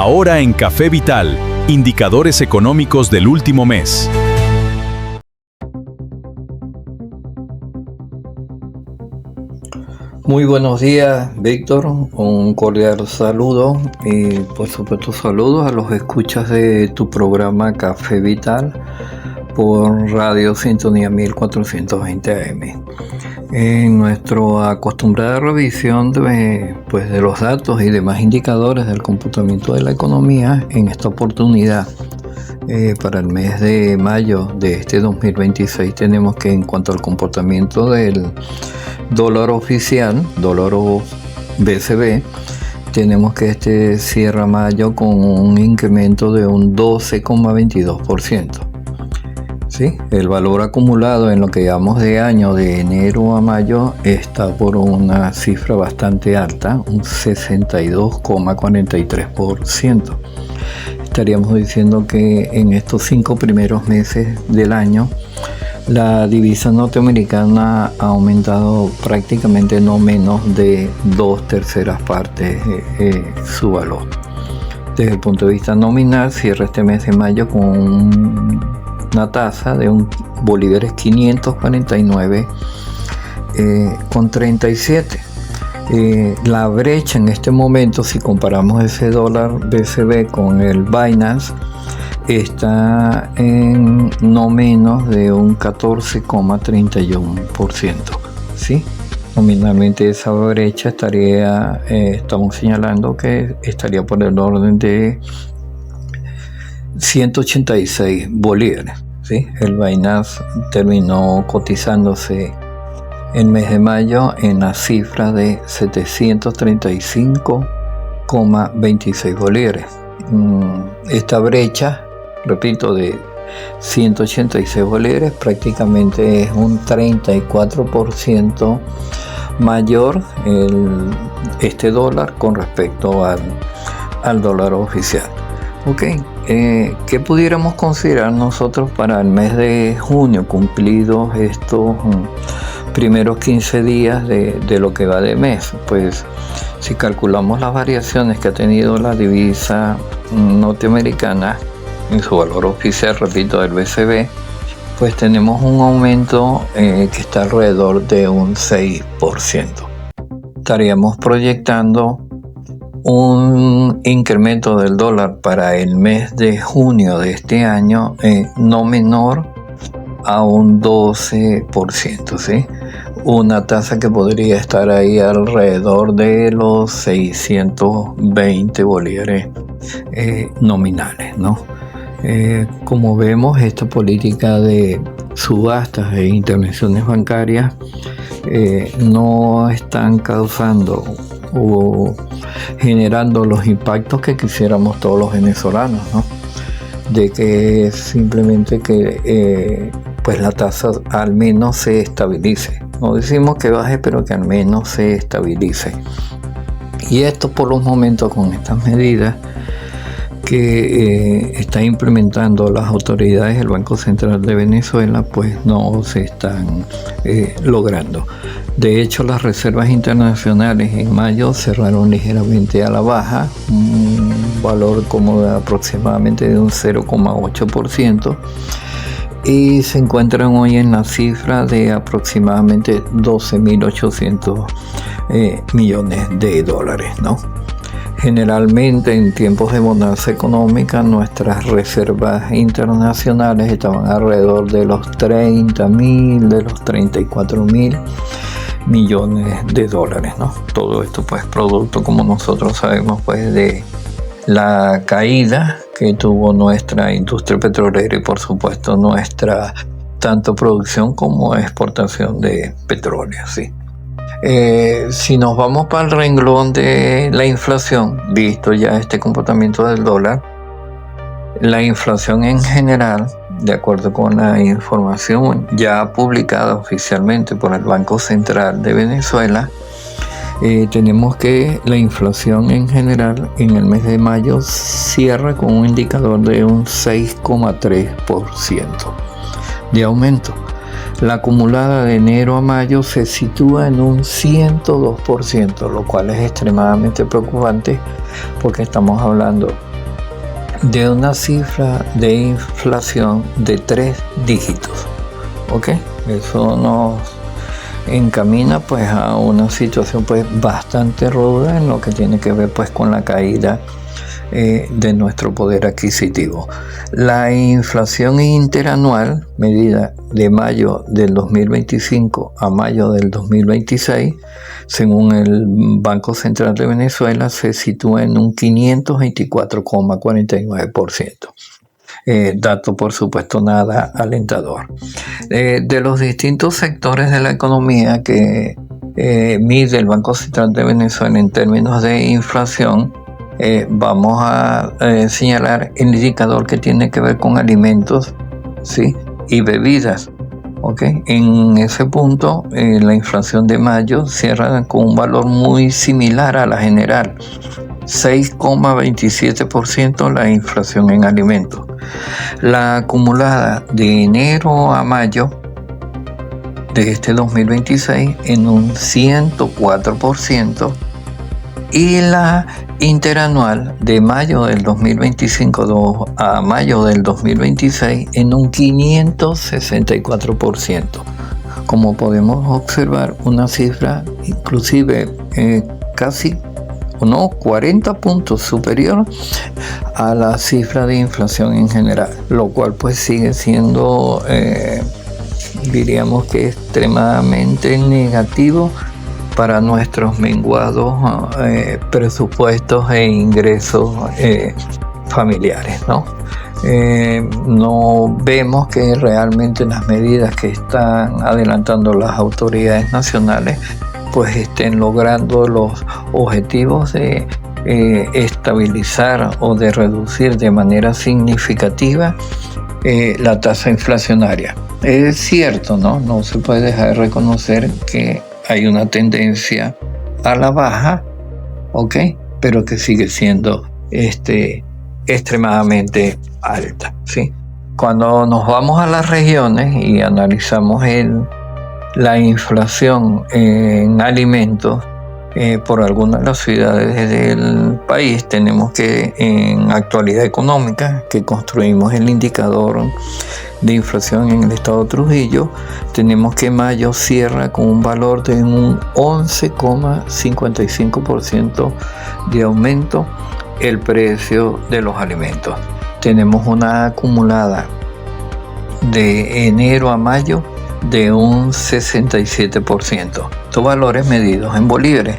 Ahora en Café Vital, indicadores económicos del último mes. Muy buenos días, Víctor. Un cordial saludo y por supuesto saludos a los escuchas de tu programa Café Vital por Radio Sintonía 1420 AM. En nuestra acostumbrada revisión de los datos y demás indicadores del comportamiento de la economía, en esta oportunidad para el mes de mayo de este 2026 tenemos que, en cuanto al comportamiento del dólar oficial, dólar BCB, tenemos que este cierra mayo con un incremento de un 12,22%. ¿Sí? El valor acumulado en lo que llevamos de año, de enero a mayo, está por una cifra bastante alta, un 62,43%. Estaríamos diciendo que en estos 5 primeros meses del año, la divisa norteamericana ha aumentado prácticamente no menos de 2/3 partes su valor. Desde el punto de vista nominal, cierra este mes de mayo con una tasa de un bolívares 549,37. La brecha en este momento, si comparamos ese dólar BCB con el Binance, está en no menos de un 14,31%. ¿Sí? Nominalmente esa brecha estaría, estamos señalando que estaría por el orden de 186 bolívares. ¿Sí? El Binance terminó cotizándose el mes de mayo en la cifra de 735,26 bolívares. Esta brecha, repito, de 186 bolívares prácticamente es un 34% mayor este dólar con respecto al dólar oficial. ¿Qué pudiéramos considerar nosotros para el mes de junio, cumplidos estos primeros 15 días de lo que va de mes? Pues si calculamos las variaciones que ha tenido la divisa norteamericana en su valor oficial, repito, del BCB, pues tenemos un aumento que está alrededor de un 6%. Estaríamos proyectando un incremento del dólar para el mes de junio de este año no menor a un 12%, ¿sí? Una tasa que podría estar ahí alrededor de los 620 bolívares nominales, ¿no? Como vemos, esta política de subastas e intervenciones bancarias no están causando o generando los impactos que quisiéramos todos los venezolanos, ¿no? De que simplemente que la tasa al menos se estabilice. No decimos que baje, pero que al menos se estabilice. Y esto por los momentos, con estas medidas que está implementando las autoridades del Banco Central de Venezuela, pues no se están logrando. De hecho, las reservas internacionales en mayo cerraron ligeramente a la baja, un valor como de aproximadamente de un 0,8%, y se encuentran hoy en la cifra de aproximadamente 12.800 millones de dólares, ¿no? Generalmente en tiempos de bonanza económica nuestras reservas internacionales estaban alrededor de los 30.000, de los 34.000 millones de dólares, ¿no? Todo esto pues producto, como nosotros sabemos, pues de la caída que tuvo nuestra industria petrolera y por supuesto nuestra tanto producción como exportación de petróleo, ¿sí? Si nos vamos para el renglón de la inflación, visto ya este comportamiento del dólar, la inflación en general, de acuerdo con la información ya publicada oficialmente por el Banco Central de Venezuela, tenemos que la inflación en general en el mes de mayo cierra con un indicador de un 6,3% de aumento. La acumulada de enero a mayo se sitúa en un 102%, lo cual es extremadamente preocupante porque estamos hablando de una cifra de inflación de 3 dígitos. ¿Ok? Eso nos encamina pues a una situación pues bastante ruda en lo que tiene que ver pues con la caída de nuestro poder adquisitivo. La inflación interanual, medida de mayo del 2025 a mayo del 2026, según el Banco Central de Venezuela, se sitúa en un 524,49%. Dato, por supuesto, nada alentador. De los distintos sectores de la economía que mide el Banco Central de Venezuela en términos de inflación, vamos a señalar el indicador que tiene que ver con alimentos, ¿sí?, y bebidas. ¿Okay? En ese punto, la inflación de mayo cierra con un valor muy similar a la general, 6,27% la inflación en alimentos. La acumulada de enero a mayo de este 2026 en un 104%, y la interanual de mayo del 2025 a mayo del 2026 en un 564%. Como podemos observar, una cifra inclusive casi 40 puntos superior a la cifra de inflación en general, lo cual pues sigue siendo, diríamos que extremadamente negativo para nuestros menguados presupuestos e ingresos familiares, ¿no? No vemos que realmente las medidas que están adelantando las autoridades nacionales pues estén logrando los objetivos de estabilizar o de reducir de manera significativa la tasa inflacionaria. Es cierto, ¿no? No se puede dejar de reconocer que hay una tendencia a la baja, ¿ok?, pero que sigue siendo extremadamente alta, ¿sí? Cuando nos vamos a las regiones y analizamos la inflación en alimentos por algunas de las ciudades del país, tenemos que en Actualidad Económica, que construimos el indicador de inflación en el estado de Trujillo, tenemos que mayo cierra con un valor de un 11,55% de aumento el precio de los alimentos. Tenemos una acumulada de enero a mayo de un 67%. Estos valores medidos en bolívares.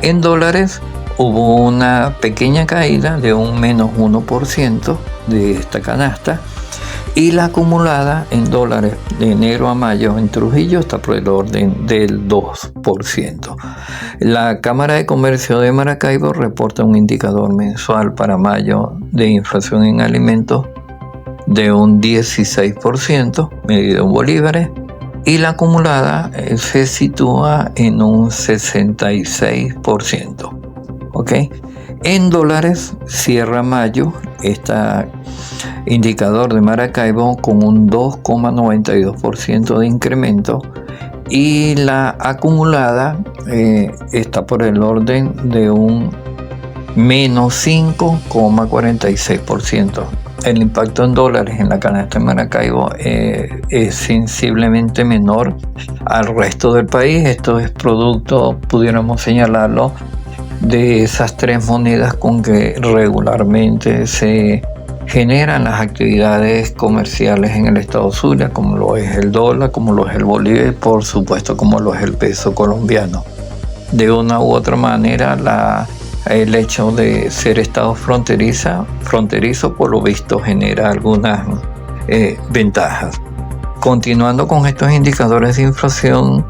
En dólares hubo una pequeña caída de un menos 1% de esta canasta, y la acumulada en dólares de enero a mayo en Trujillo está por el orden del 2%. La Cámara de Comercio de Maracaibo reporta un indicador mensual para mayo de inflación en alimentos de un 16%, medido en bolívares, y la acumulada se sitúa en un 66%. ¿Ok? En dólares cierra mayo este indicador de Maracaibo con un 2,92% de incremento, y la acumulada está por el orden de un menos 5,46%. El impacto en dólares en la canasta de Maracaibo es sensiblemente menor al resto del país. Esto es producto, pudiéramos señalarlo, de esas tres monedas con que regularmente se generan las actividades comerciales en el estado Zulia, como lo es el dólar, como lo es el bolívar y por supuesto como lo es el peso colombiano. De una u otra manera el hecho de ser estado fronterizo por lo visto genera algunas ventajas. Continuando con estos indicadores de inflación,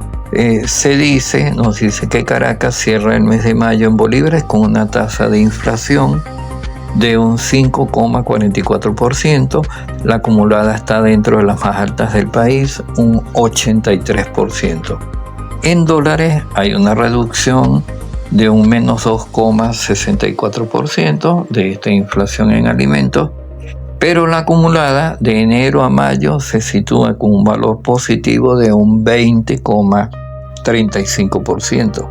nos dice que Caracas cierra el mes de mayo en bolívares con una tasa de inflación de un 5,44%, la acumulada está dentro de las más altas del país, un 83%. En dólares hay una reducción de un menos 2,64% de esta inflación en alimentos, pero la acumulada de enero a mayo se sitúa con un valor positivo de un 20,35%.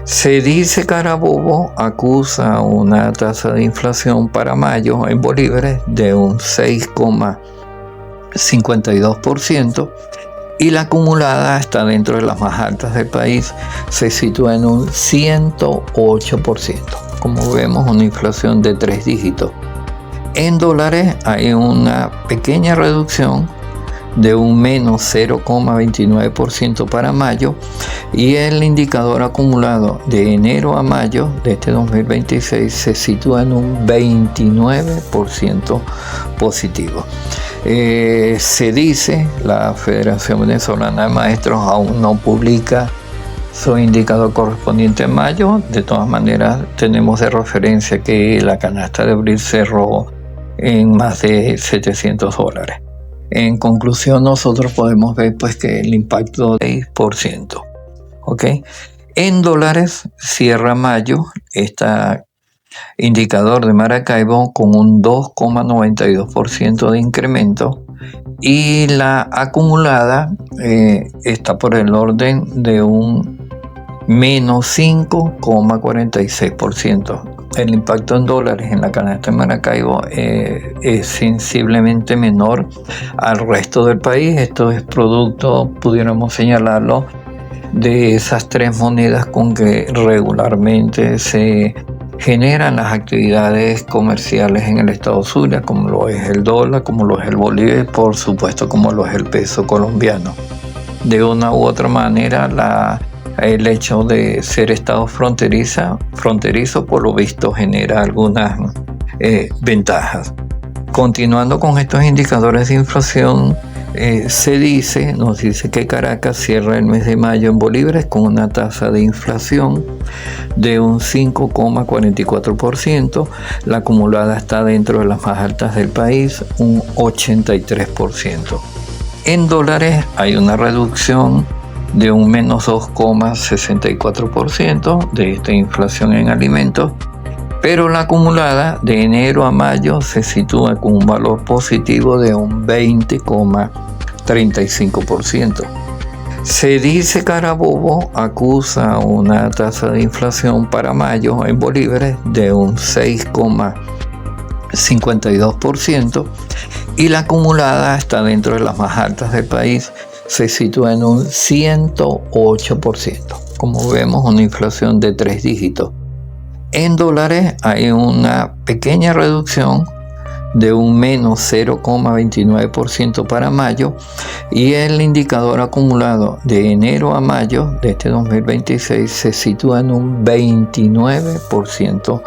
Se dice Carabobo acusa una tasa de inflación para mayo en bolívares de un 6,52% y la acumulada está dentro de las más altas del país, se sitúa en un 108%. Como vemos, una inflación de 3 dígitos. En dólares hay una pequeña reducción de un menos 0,29% para mayo y el indicador acumulado de enero a mayo de este 2026 se sitúa en un 29% positivo. Se dice, la Federación Venezolana de Maestros aún no publica su indicador correspondiente en mayo. De todas maneras, tenemos de referencia que la canasta de abril cerró en más de $700. En conclusión, nosotros podemos ver pues que el impacto es 6%. ¿Ok? En dólares cierra mayo este indicador de Maracaibo con un 2,92% de incremento y la acumulada está por el orden de un menos 5,46%. El impacto en dólares en la canasta de Maracaibo es sensiblemente menor al resto del país. Esto es producto, pudiéramos señalarlo, de esas tres monedas con que regularmente se generan las actividades comerciales en el estado Zulia, como lo es el dólar, como lo es el bolívar y por supuesto como lo es el peso colombiano. De una u otra manera, el hecho de ser estado fronterizo por lo visto genera algunas ventajas. Continuando con estos indicadores de inflación, nos dice que Caracas cierra el mes de mayo en bolívares con una tasa de inflación de un 5,44%, la acumulada está dentro de las más altas del país, un 83%. En dólares hay una reducción de un menos 2,64% de esta inflación en alimentos, pero la acumulada de enero a mayo se sitúa con un valor positivo de un 20,35%. Se dice Carabobo acusa una tasa de inflación para mayo en bolívares de un 6,52% y la acumulada está dentro de las más altas del país, se sitúa en un 108%. Como vemos, una inflación de 3 dígitos. En dólares hay una pequeña reducción de un menos 0,29% para mayo y el indicador acumulado de enero a mayo de este 2026 se sitúa en un 29%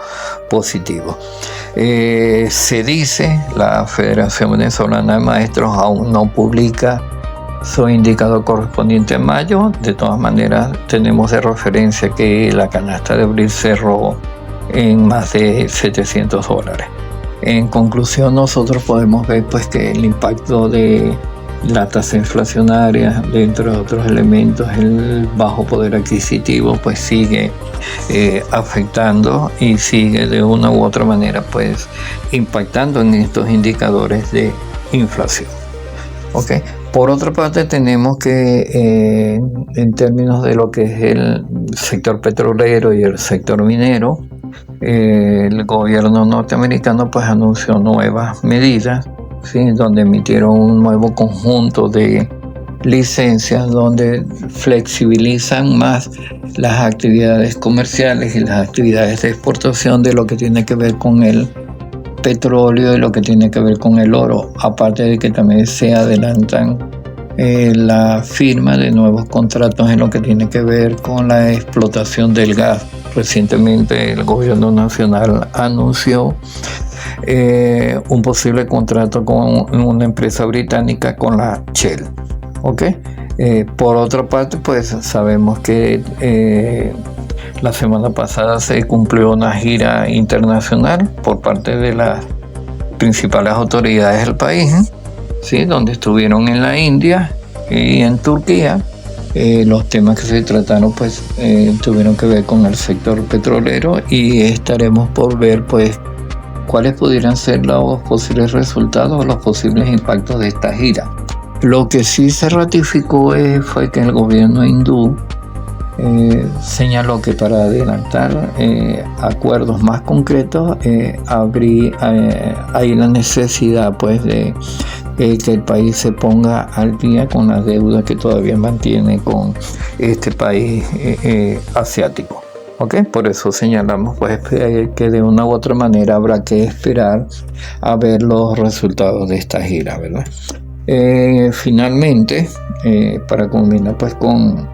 positivo. Se dice, la Federación Venezolana de Maestros aún no publica su indicador correspondiente en mayo. De todas maneras, tenemos de referencia que la canasta de abril cerró en más de $700. En conclusión, nosotros podemos ver pues que el impacto de la tasa inflacionaria, dentro de otros elementos, el bajo poder adquisitivo, pues sigue afectando y sigue de una u otra manera pues impactando en estos indicadores de inflación. ¿Okay? Por otra parte, tenemos que en términos de lo que es el sector petrolero y el sector minero, el gobierno norteamericano pues anunció nuevas medidas, ¿sí? Donde emitieron un nuevo conjunto de licencias donde flexibilizan más las actividades comerciales y las actividades de exportación de lo que tiene que ver con el petróleo y lo que tiene que ver con el oro, aparte de que también se adelantan la firma de nuevos contratos en lo que tiene que ver con la explotación del gas. Recientemente el gobierno nacional anunció un posible contrato con una empresa británica, con la Shell. ¿Okay? Por otra parte, pues sabemos que la semana pasada se cumplió una gira internacional por parte de las principales autoridades del país, ¿sí? Donde estuvieron en la India y en Turquía. Los temas que se trataron pues tuvieron que ver con el sector petrolero y estaremos por ver pues cuáles pudieran ser los posibles resultados o los posibles impactos de esta gira. Lo que sí se ratificó fue que el gobierno hindú señaló que para adelantar acuerdos más concretos hay la necesidad pues de que el país se ponga al día con la deuda que todavía mantiene con este país asiático. ¿Okay? Por eso señalamos pues, que de una u otra manera habrá que esperar a ver los resultados de esta gira, ¿verdad? Finalmente, para culminar pues con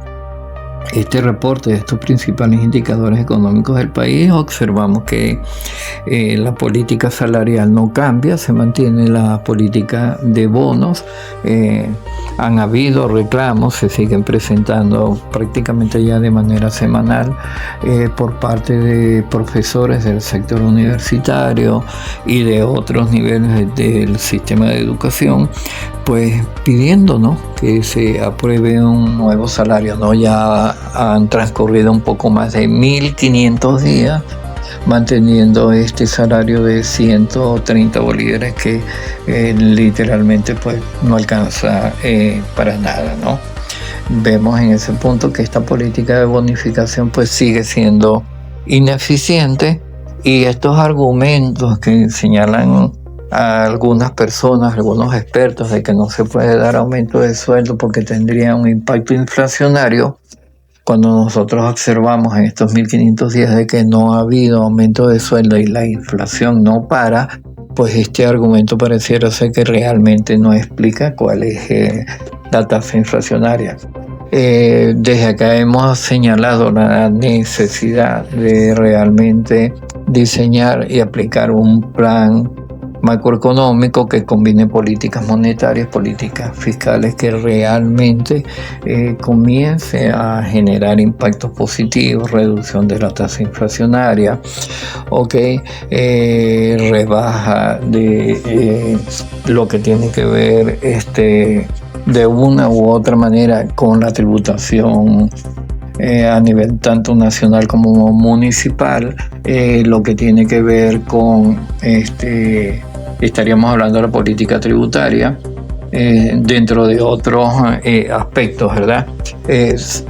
este reporte de estos principales indicadores económicos del país, observamos que la política salarial no cambia, se mantiene la política de bonos, han habido reclamos, se siguen presentando prácticamente ya de manera semanal por parte de profesores del sector universitario y de otros niveles del sistema de educación, pues pidiendo, ¿no?, que se apruebe un nuevo salario, ¿no? Ya han transcurrido un poco más de 1.500 días manteniendo este salario de 130 bolívares que literalmente pues no alcanza para nada, ¿no? Vemos en ese punto que esta política de bonificación pues sigue siendo ineficiente, y estos argumentos que señalan a algunas personas, algunos expertos, de que no se puede dar aumento de sueldo porque tendría un impacto inflacionario, cuando nosotros observamos en estos 1.500 días de que no ha habido aumento de sueldo y la inflación no para, pues este argumento pareciera ser que realmente no explica cuál es la tasa inflacionaria. Desde acá hemos señalado la necesidad de realmente diseñar y aplicar un plan macroeconómico que combine políticas monetarias, políticas fiscales, que realmente comience a generar impactos positivos, reducción de la tasa inflacionaria, rebaja de lo que tiene que ver de una u otra manera con la tributación a nivel tanto nacional como municipal, lo que tiene que ver con estaríamos hablando de la política tributaria, dentro de otros aspectos, ¿verdad? Es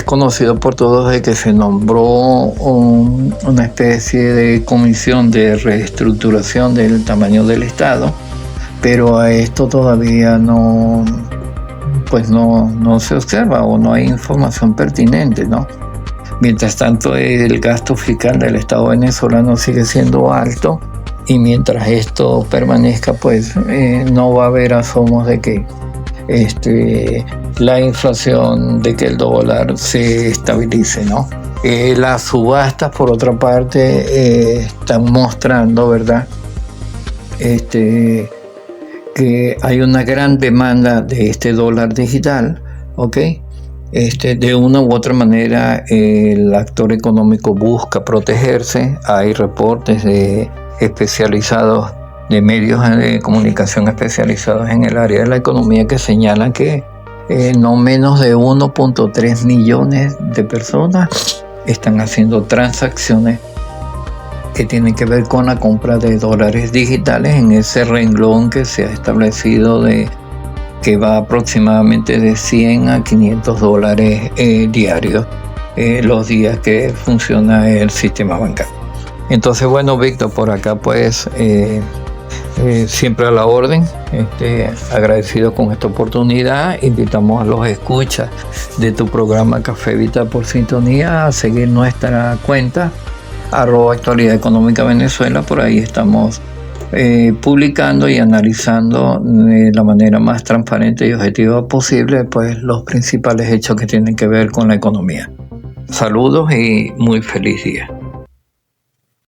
conocido por todos de que se nombró una especie de comisión de reestructuración del tamaño del Estado, pero a esto todavía no se observa o no hay información pertinente, ¿no? Mientras tanto, el gasto fiscal del Estado venezolano sigue siendo alto, y mientras esto permanezca, pues no va a haber asomos de que la inflación, de que el dólar se estabilice, ¿no? Las subastas, por otra parte, están mostrando, ¿verdad?, que hay una gran demanda de este dólar digital, ¿ok? De una u otra manera, el actor económico busca protegerse. Hay reportes especializados, de medios de comunicación especializados en el área de la economía, que señalan que no menos de 1.3 millones de personas están haciendo transacciones que tienen que ver con la compra de dólares digitales en ese renglón que se ha establecido que va aproximadamente de 100 a 500 dólares diarios los días que funciona el sistema bancario. Entonces, bueno, Víctor, por acá pues siempre a la orden, agradecido con esta oportunidad. Invitamos a los escuchas de tu programa Café Vital por Sintonía a seguir nuestra cuenta @Actualidad Económica Venezuela. Por ahí estamos publicando y analizando de la manera más transparente y objetiva posible pues los principales hechos que tienen que ver con la economía. Saludos y muy feliz día.